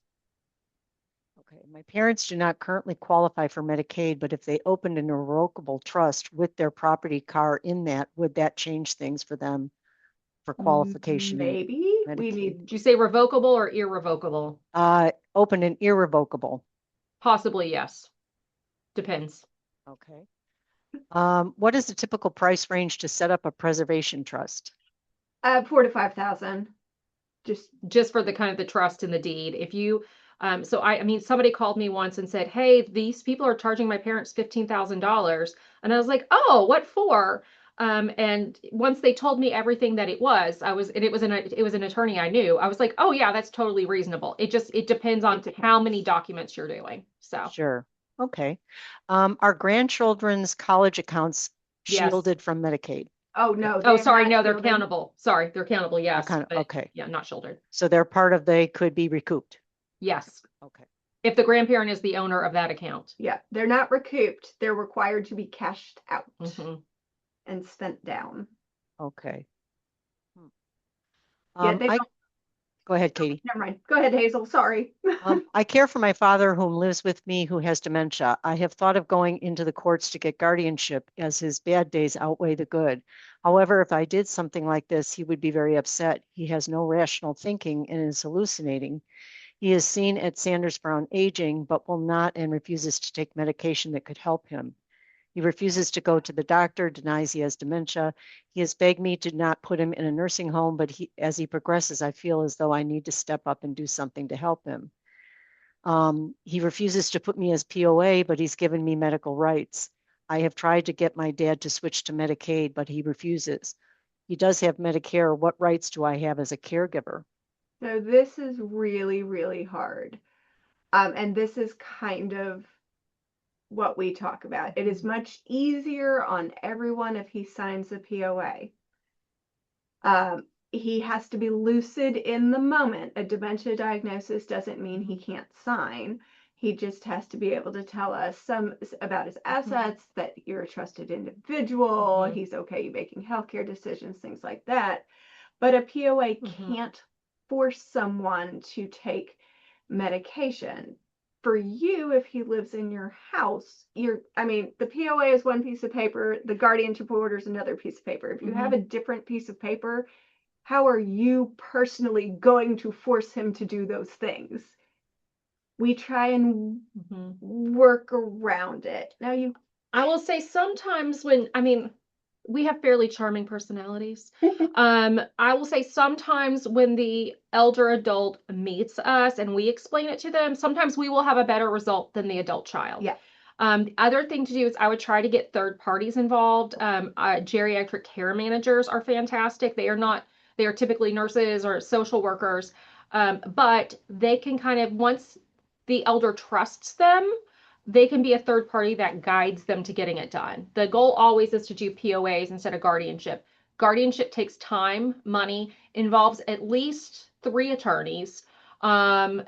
Okay. My parents do not currently qualify for Medicaid, but if they opened an irrevocable trust with their property car in that, would that change things for them for qualification? Maybe. Did you say revocable or irrevocable? Open an irrevocable. Possibly, yes. Depends. Okay. What is the typical price range to set up a preservation trust? $4,000 to $5,000. Just for the kind of the trust in the deed. If you, somebody called me once and said, "Hey, these people are charging my parents $15,000," and I was like, "Oh, what for?" And once they told me everything that it was an attorney I knew. I was like, "Oh yeah, that's totally reasonable." It depends on how many documents you're doing. So sure. Okay. Are grandchildren's college accounts shielded from Medicaid? Oh, no. Oh, sorry. No, they're countable. Sorry. They're countable. Yes. Okay. Yeah, not shouldered. So they're they could be recouped. Yes. Okay. If the grandparent is the owner of that account. Yeah. They're not recouped. They're required to be cashed out and spent down. Okay. Yeah, Go ahead, Katie. Never mind. Go ahead, Hazel. Sorry. I care for my father whom lives with me who has dementia. I have thought of going into the courts to get guardianship as his bad days outweigh the good. However, if I did something like this, he would be very upset. He has no rational thinking and is hallucinating. He is seen at Sanders Brown aging, but will not and refuses to take medication that could help him. He refuses to go to the doctor, denies he has dementia. He has begged me to not put him in a nursing home, but as he progresses, I feel as though I need to step up and do something to help him. He refuses to put me as POA, but he's given me medical rights. I have tried to get my dad to switch to Medicaid, but he refuses. He does have Medicare. What rights do I have as a caregiver? So this is really, really hard. And this is kind of what we talk about. It is much easier on everyone if he signs a POA. He has to be lucid in the moment. A dementia diagnosis doesn't mean he can't sign. He just has to be able to tell us some about his assets, that you're a trusted individual, he's okay making healthcare decisions, things like that. But a POA can't force someone to take medication. For you, if he lives in your house, the POA is one piece of paper, the guardianship order is another piece of paper. If you have a different piece of paper, how are you personally going to force him to do those things? We try and work around it. I will say sometimes we have fairly charming personalities. I will say sometimes when the elder adult meets us and we explain it to them, sometimes we will have a better result than the adult child. Yeah. The other thing to do is I would try to get third parties involved. Geriatric care managers are fantastic. They are typically nurses or social workers, but they can kind of, once the elder trusts them, they can be a third party that guides them to getting it done. The goal always is to do POAs instead of guardianship. Guardianship takes time, money, involves at least 3 attorneys, a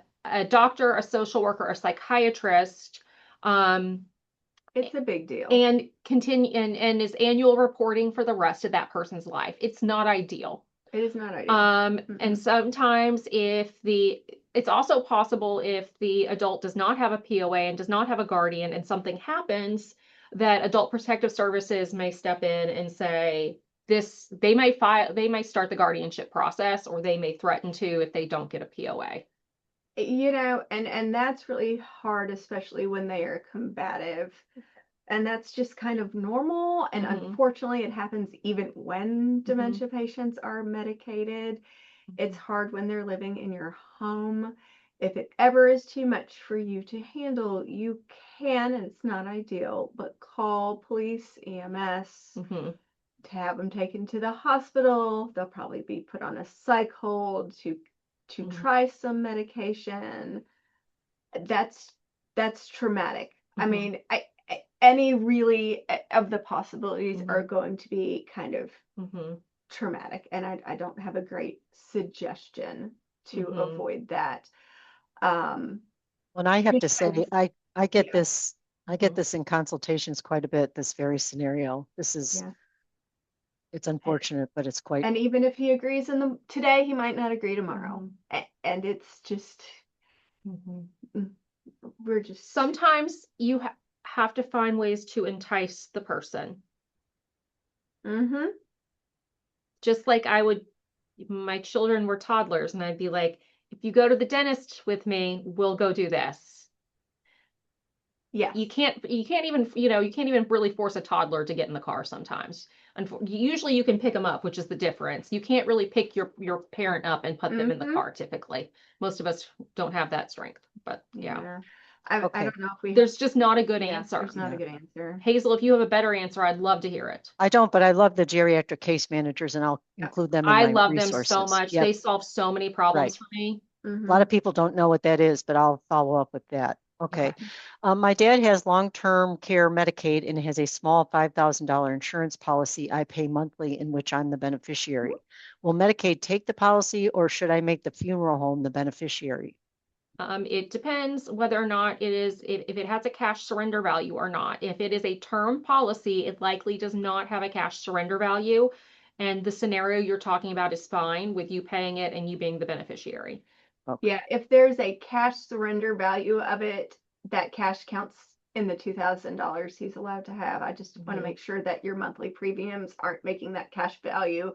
doctor, a social worker, a psychiatrist, it's a big deal. And is annual reporting for the rest of that person's life. It's not ideal. It is not ideal. And sometimes it's also possible if the adult does not have a POA and does not have a guardian and something happens, that Adult Protective Services may step in and say they may start the guardianship process, or they may threaten to if they don't get a POA. And that's really hard, especially when they are combative. And that's just kind of normal. And unfortunately, it happens even when dementia patients are medicated. It's hard when they're living in your home. If it ever is too much for you to handle, you can, and it's not ideal, but call police, EMS, to have them taken to the hospital. They'll probably be put on a psych hold to try some medication. That's traumatic. I mean, any really of the possibilities are going to be kind of traumatic, and I don't have a great suggestion to avoid that. When I have to say, I get this in consultations quite a bit, this very scenario. This is it's unfortunate, but it's quite. And even if he agrees today, he might not agree tomorrow. And it's just we're just sometimes you have to find ways to entice the person. Just like my children were toddlers, and I'd be like, if you go to the dentist with me, we'll go do this. Yeah. You can't even really force a toddler to get in the car sometimes. Usually you can pick them up, which is the difference. You can't really pick your parent up and put them in the car typically. Most of us don't have that strength, but yeah. I don't know if there's just not a good answer. There's not a good answer. Hazel, if you have a better answer, I'd love to hear it. I don't, but I love the geriatric case managers, and I'll include them in my love resources. them so much. They solve so many problems for me. A lot of people don't know what that is, but I'll follow up with that. Okay. My dad has long-term care Medicaid and has a small $5,000 insurance policy I pay monthly, in which I'm the beneficiary. Will Medicaid take the policy, or should I make the funeral home the beneficiary? It depends whether or not if it has a cash surrender value or not. If it is a term policy, it likely does not have a cash surrender value. And the scenario you're talking about is fine with you paying it and you being the beneficiary. Okay. Yeah, if there's a cash surrender value of it, that cash counts in the $2,000 he's allowed to have. I just want to make sure that your monthly premiums aren't making that cash value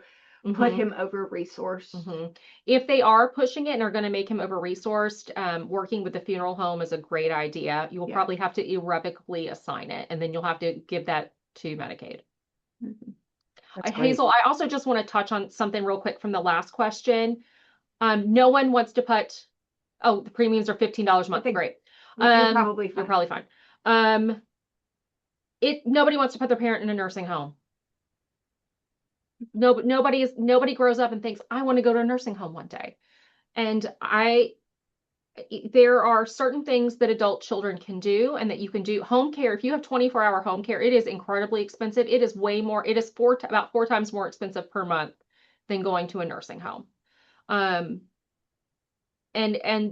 put him over resourced. If they are pushing it and are going to make him over resourced, working with the funeral home is a great idea. You will probably have to irrevocably assign it, and then you'll have to give that to Medicaid. Hazel, I also just want to touch on something real quick from the last question. No one wants to put, oh, the premiums are $15 a month. Great. You're probably fine. You're probably fine. Nobody wants to put their parent in a nursing home. Nobody grows up and thinks, I want to go to a nursing home one day. And there are certain things that adult children can do and that you can do. Home care, if you have 24-hour home care, it is incredibly expensive. It is way more, it is about 4 times more expensive per month than going to a nursing home. And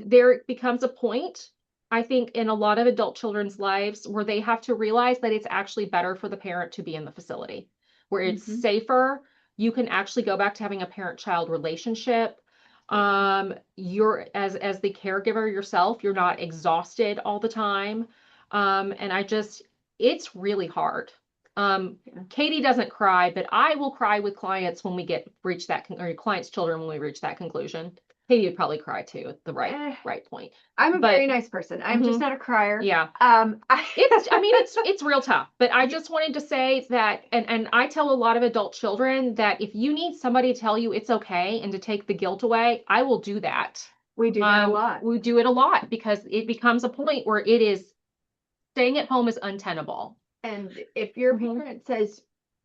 there becomes a point, I think, in a lot of adult children's lives where they have to realize that it's actually better for the parent to be in the facility, where it's safer. You can actually go back to having a parent-child relationship. You're as the caregiver yourself, you're not exhausted all the time. It's really hard. Katie doesn't cry, but I will cry with clients when we reach that, or clients' children when we reach that conclusion. Katie would probably cry too at the right point. I'm a very nice person. I'm just not a crier. Yeah. It's real tough. But I just wanted to say that, and I tell a lot of adult children that if you need somebody to tell you it's okay and to take the guilt away, I will do that. We do that a lot. We do it a lot because it becomes a point where staying at home is untenable. And if your parent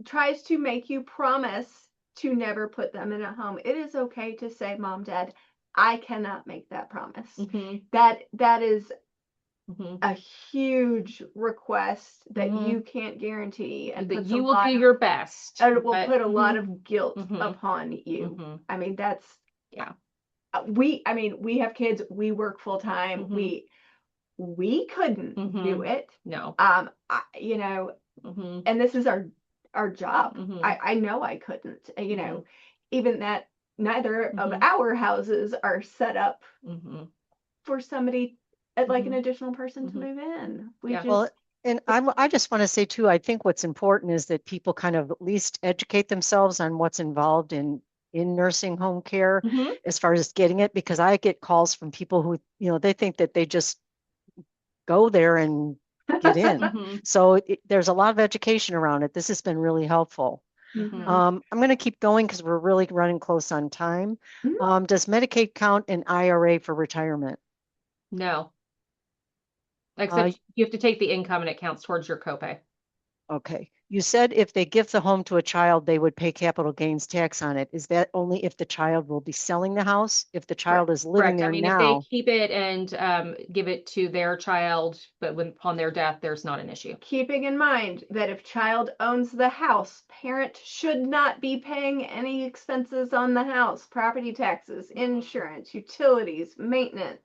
tries to make you promise to never put them in a home, it is okay to say, Mom, Dad, I cannot make that promise. That is a huge request that you can't guarantee, and that you will do your best. And it will put a lot of guilt upon you. I mean, we have kids, we work full time. We couldn't do it. No. And this is our job. I know I couldn't, even that neither of our houses are set up for somebody like an additional person to move in. And I just want to say too, I think what's important is that people kind of at least educate themselves on what's involved in nursing home care as far as getting it, because I get calls from people who, they think that they just go there and get in. So there's a lot of education around it. This has been really helpful. I'm going to keep going because we're really running close on time. Does Medicaid count an IRA for retirement? No. Except you have to take the income and it counts towards your copay. Okay. You said if they give the home to a child, they would pay capital gains tax on it. Is that only if the child will be selling the house? If the child is living there now? If they keep it and give it to their child, but upon their death, there's not an issue. Keeping in mind that if child owns the house, parent should not be paying any expenses on the house, property taxes, insurance, utilities, maintenance,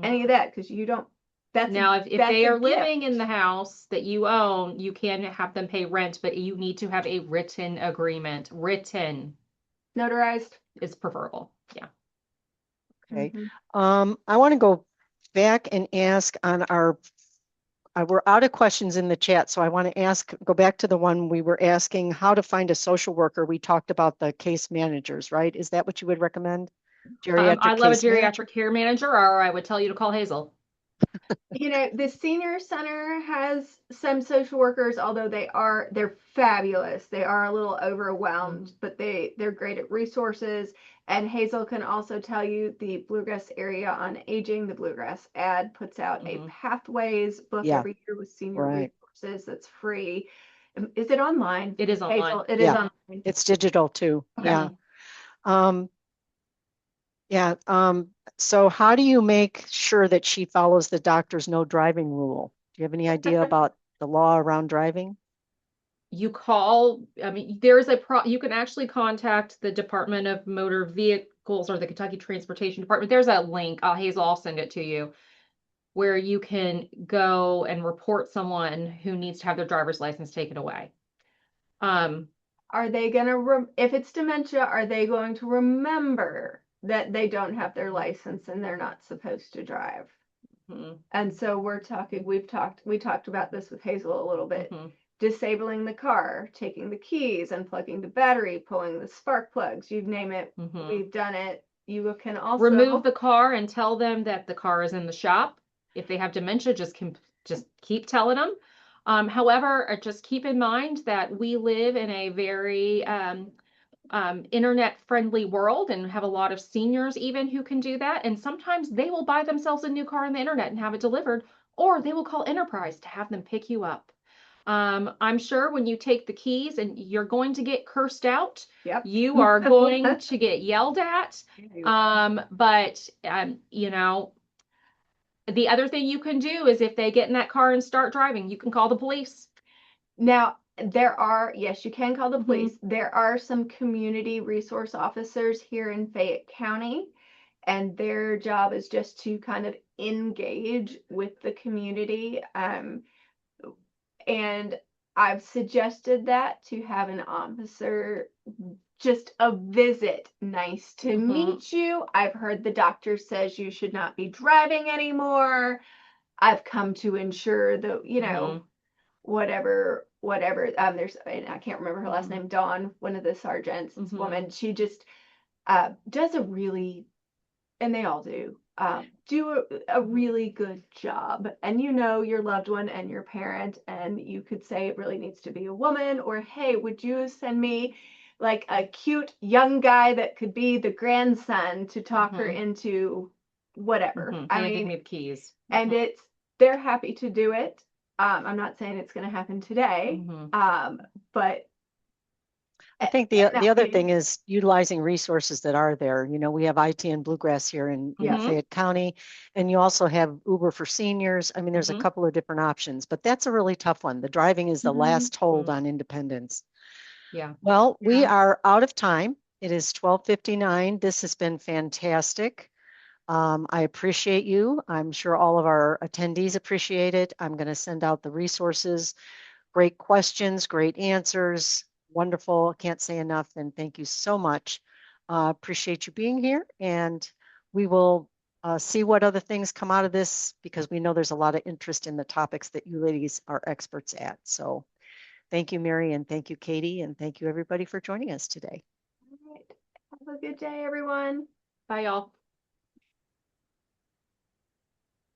any of that, because you don't. If they are living in the house that you own, you can have them pay rent, but you need to have a written agreement. Written. Notarized is preferable. Yeah. Okay. I want to go back and ask on we're out of questions in the chat, so I want to go back to the one we were asking, how to find a social worker. We talked about the case managers, right? Is that what you would recommend? I love a geriatric care manager, or I would tell you to call Hazel. The senior center has some social workers, although they're fabulous. They are a little overwhelmed, but they're great at resources. And Hazel can also tell you the Bluegrass Area on Aging. The Bluegrass ad puts out a Pathways book every year with senior resources that's free. Is it online? It is online. Hazel, it is online. It's digital too. Okay. So how do you make sure that she follows the doctor's no driving rule? Do you have any idea about the law around driving? You call, you can actually contact the Department of Motor Vehicles or the Kentucky Transportation Department. There's a link. Hazel, I'll send it to you, where you can go and report someone who needs to have their driver's license taken away. Are they going to, if it's dementia, are they going to remember that they don't have their license and they're not supposed to drive? Mm-hmm. And so we talked about this with Hazel a little bit. Mm-hmm. Disabling the car, taking the keys, unplugging the battery, pulling the spark plugs, you name it. Mm-hmm. We've done it. You can also remove the car and tell them that the car is in the shop. If they have dementia, just keep telling them. However, just keep in mind that we live in a very internet friendly world and have a lot of seniors even who can do that. And sometimes they will buy themselves a new car on the internet and have it delivered, or they will call Enterprise to have them pick you up. I'm sure when you take the keys and you're going to get cursed out, Yep. you are going to get yelled at. But you know, the other thing you can do is if they get in that car and start driving, you can call the police. Now, yes, you can call the police. There are some community resource officers here in Fayette County, and their job is just to kind of engage with the community. And I've suggested that to have an officer, just a visit. Nice to meet you. I've heard the doctor says you should not be driving anymore. I've come to ensure that, whatever. There's, I can't remember her last name, Dawn, one of the sergeants, this woman, she just does a really, and they all do a really good job. And your loved one and your parent, and you could say it really needs to be a woman, or hey, would you send me like a cute young guy that could be the grandson to talk her into whatever. I mean, give me the keys. And they're happy to do it. I'm not saying it's going to happen today, but I think the other thing is utilizing resources that are there. We have IT and Bluegrass here in Fayette County, and you also have Uber for seniors. I mean, there's a couple of different options, but that's a really tough one. The driving is the last hold on independence. Yeah. Well, we are out of time. It is 12:59. This has been fantastic. I appreciate you. I'm sure all of our attendees appreciate it. I'm going to send out the resources. Great questions, great answers. Wonderful. Can't say enough. And thank you so much. Appreciate you being here. And we will see what other things come out of this, because we know there's a lot of interest in the topics that you ladies are experts at. So thank you, Mary, and thank you, Katie, and thank you, everybody, for joining us today. All right. Have a good day, everyone. Bye, y'all.